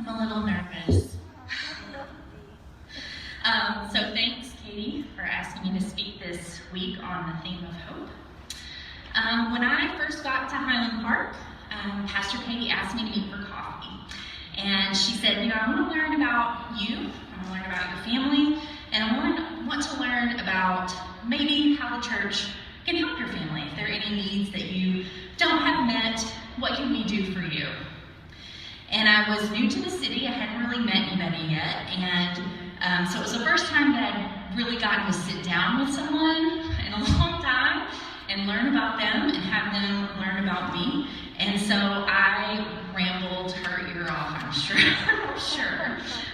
I'm a little nervous. So thanks, Katie, for asking me to speak this week on the theme of hope. When I first got to Highland Park, Pastor Katie asked me to meet for coffee. And she said, I want to learn about you, I want to learn about your family, and I want to learn about maybe how the church can help your family. If there are any needs that you don't have met, what can we do for you? And I was new to the city, I hadn't really met anybody yet, and so it was the first time that I'd really gotten to sit down with someone in a long time and learn about them and have them learn about me. And so I rambled her ear off, I'm sure.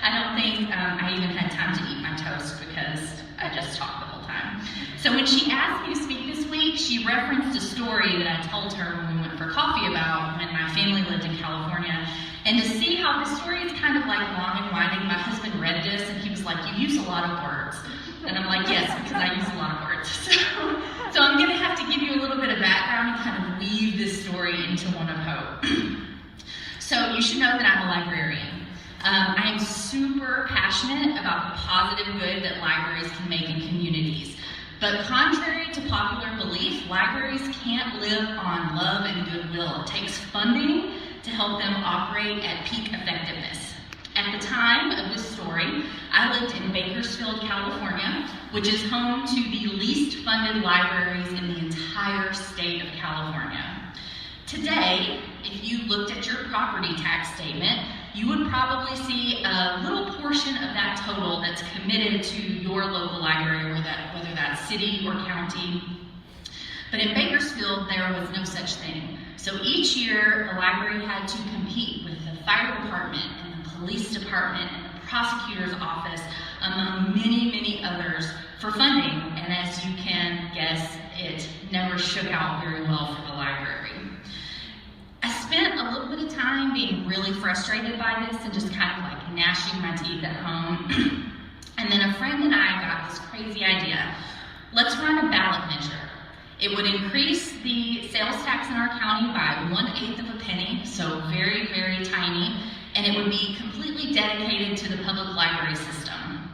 I don't think I even had time to eat my toast because I just talked the whole time. So when she asked me to speak this week, she referenced a story that I told her when we went for coffee about when my family lived in California. And to see how the story is kind of like long and winding, my husband read this and he was like, you use a lot of words. And I'm like, yes, because I use a lot of words. So I'm going to have to give you a little bit of background and kind of weave this story into one of hope. So you should know that I'm a librarian. I am super passionate about the positive good that libraries can make in communities. But contrary to popular belief, libraries can't live on love and goodwill. It takes funding to help them operate at peak effectiveness. At the time of this story, I lived in Bakersfield, California, which is home to the least funded libraries in the entire state of California. Today, if you looked at your property tax statement, you would probably see a little portion of that total that's committed to your local library, whether that's city or county. But in Bakersfield, there was no such thing. So each year, the library had to compete with the fire department and the police department and the prosecutor's office, among many, many others, for funding. And as you can guess, it never shook out very well for the library. I spent a little bit of time being really frustrated by this and just kind of like gnashing my teeth at home. And then a friend and I got this crazy idea. Let's run a ballot measure. It would increase the sales tax in our county by 1/8 of a penny, so very, very tiny, and it would be completely dedicated to the public library system.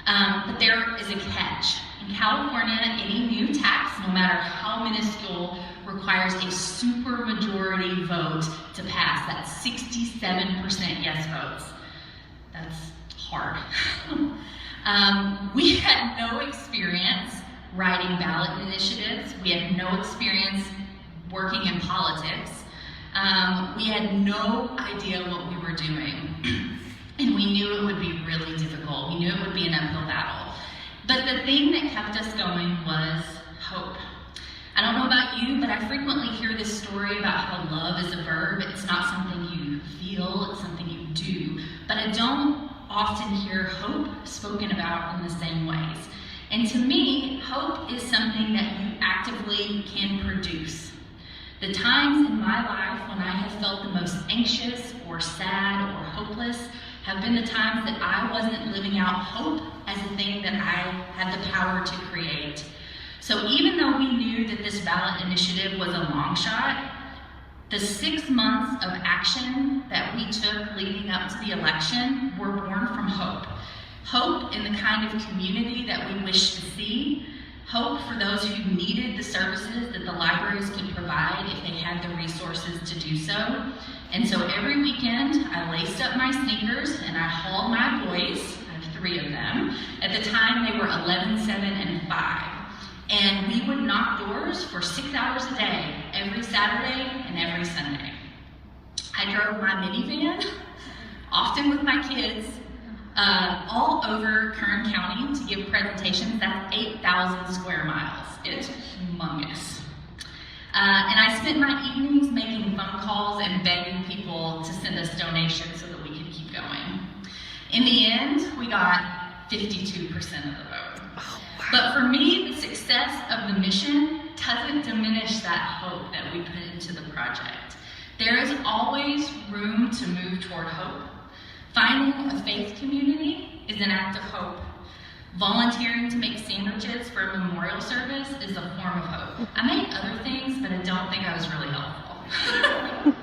But there is a catch. In California, any new tax, no matter how minuscule, requires a supermajority vote to pass. That's 67% yes votes. That's hard. We had no experience writing ballot initiatives. We had no experience working in politics. We had no idea what we were doing. And we knew it would be really difficult. We knew it would be an uphill battle. But the thing that kept us going was hope. I don't know about you, but I frequently hear this story about how love is a verb. It's not something you feel, it's something you do. But I don't often hear hope spoken about in the same ways. And to me, hope is something that you actively can produce. The times in my life when I have felt the most anxious or sad or hopeless have been the times that I wasn't living out hope as a thing that I had the power to create. So even though we knew that this ballot initiative was a long shot, the 6 months of action that we took leading up to the election were born from hope. Hope in the kind of community that we wish to see. Hope for those who needed the services that the libraries could provide if they had the resources to do so. And so every weekend, I laced up my sneakers and I hauled my boys, I have 3 of them. At the time, they were 11, 7, and 5. And we would knock doors for 6 hours a day, every Saturday and every Sunday. I drove my minivan, often with my kids, all over Kern County to give presentations. That's 8,000 square miles. It's humongous. And I spent my evenings making phone calls and begging people to send us donations so that we could keep going. In the end, we got 52% of the vote. But for me, the success of the mission doesn't diminish that hope that we put into the project. There is always room to move toward hope. Finding a faith community is an act of hope. Volunteering to make sandwiches for a memorial service is a form of hope. I made other things, but I don't think I was really helpful.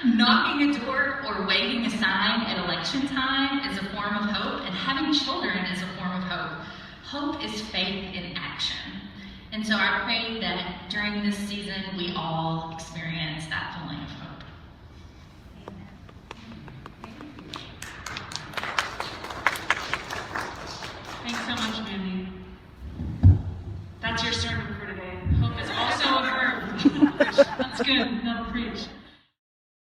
Knocking a door or waving a sign at election time is a form of hope, and having children is a form of hope. Hope is faith in action. And so I pray that during this season, we all experience that feeling of hope. Thanks so much, Mandy. That's your sermon for today. Hope is also a verb. That's good. That'll preach.